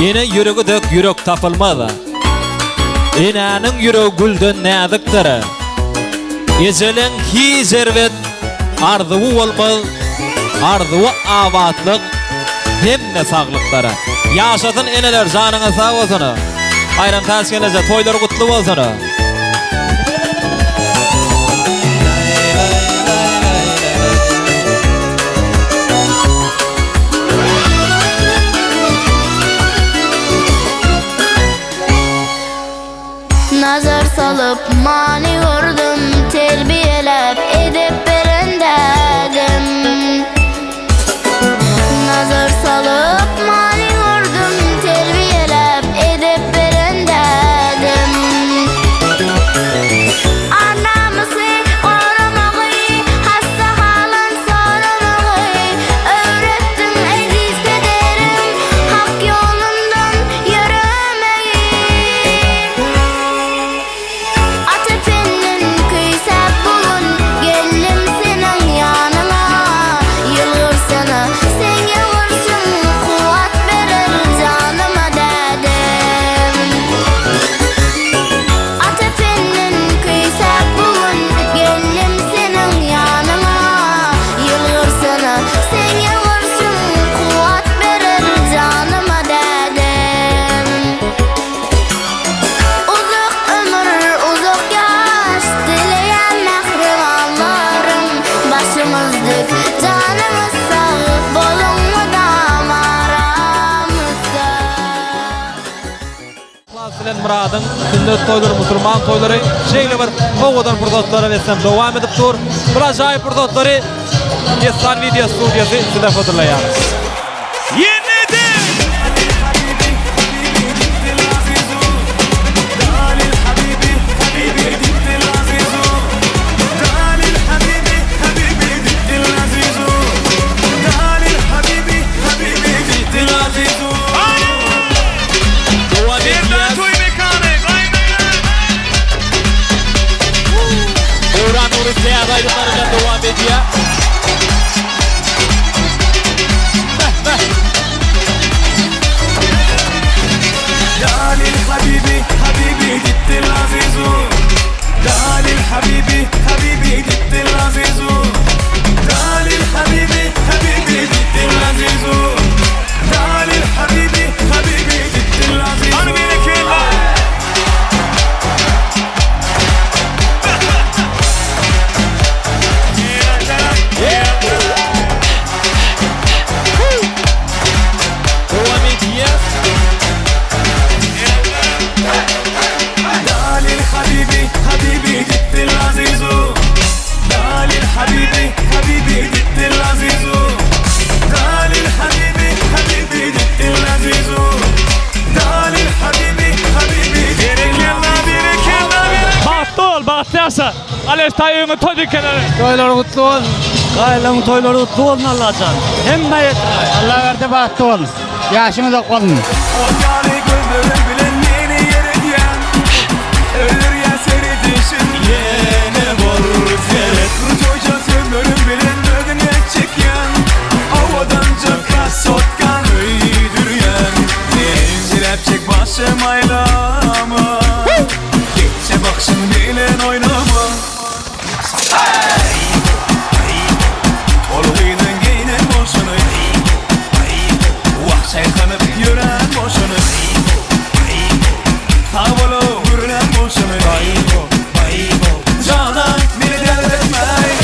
Yine yürüğü dök yürük tapılmadı. İnanın yürüğü gülden näzikdir. Ecelen hi zervet arzuwu bolmaly, arzuwu abatlyk hemme saglyklary. Yaşasın eneler, janyňa sag bolsun. Ayram taşkenlese toýlar gutly bolsun. Nazar salıp mani gördüm, terbiyelep edip berendedim. Nazar salıp mani gördüm, terbiyelep edip berendedim. Anamızı korumağı, hasta halın sormağı öğrettin aziz pederim, hak yolundan yürümeyi. Atepenin kıysak bulun, gellim senin yanına. Yılgır sana, sen yavursun, kuvat verir canıma dedim. Atepenin kıysak bulun, gellim senin yanına. Yılgır sana, sen yavursun, kuvat verir canıma dedim. Uzak ömür, uzak yaş, dileyen mehribanlarım. Başımızdık, canımız sağ, bolunmu damaramızda. Bilen muradın sünnet toýlary, musulman toýlary şeýle bir howadan fursatlary versem dowam edip dur. Bir ajaýyp fursatlary Essan Video Studiosy sizde hatırlaýar. Uğran Uğrus'ya adaylıklarıyla devam ediyor. Dalil habibi, habibi gittin azizu. Dalil habibi, habibi gittin azizu. Dalil habibi, habibi gittin azizu. Dalil habibi, habibi gittin azizu. Hani beni kella. Devam ediyor. Dalil habibi, habibi gittin azizu. Dalil habibi, habibi gittin azizu. Dalil habibi, habibi gittin azizu. Dalil habibi, habibi gittin azizu. Bahtlı ol, bahtlı yaşa. Aleş tayyını toy kenarı. Toyları kutlu olsun. Ailen toyları kutlu olsun Allah can. Hem mayet. Allah verdi bahtlı olsun. Yaşınıza konun. O yâli gözlerin bilen yeni yere diyen. Ölür ya seni düşün yine vurur seni. Kurtoca sevmörün bilen ödüne çeken. Havadan caka sotkan öydüryen. Zincirep çek başım aylama. Geçe bakşın bilen oynama. Olğuydan giyinen boşunu. Vah çaykanıp yören boşunu. Havalo yürünen boşunu. Canan beni delirtmey.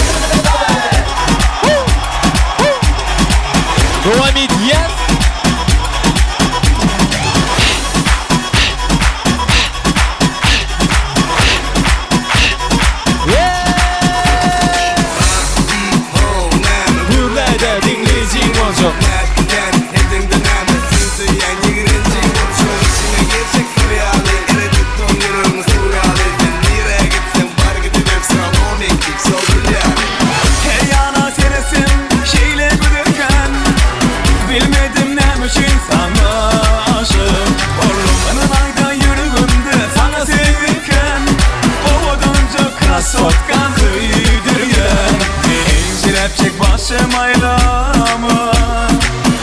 Devam ediyor. Hürlerde dinleyicin olacak. Her yana senesin şeyle gülerken. Bilmedim neymişin sana aşık. Ormanın ayda yürüdü sana sevirken. Ovadan çok sotkan kıydırgen. Zincirep çek başım aylama.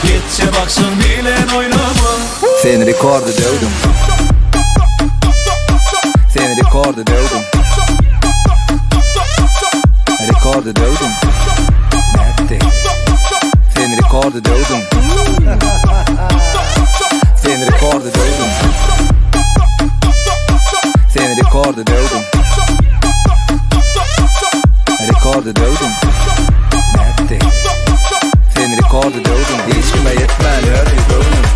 Geçe baksın bilen oynama. Sen rekordu dövdüm. Sen rekordu dövdüm. Rekordu dövdüm. Nätti. Sen rekordu dövdüm. Sen rekordu dövdüm. Sen rekordu dövdüm. Rekordu dövdüm. Nätti. Sen rekordu dövdüm. Hiç kime yetmeli öyle dövdüm.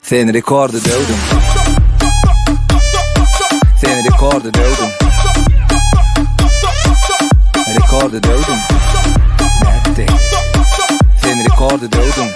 Sen rekordu dövdüm. Sen rekordu dövdüm. Rekordu dövdüm. Nätti. Sen rekordu dövdüm.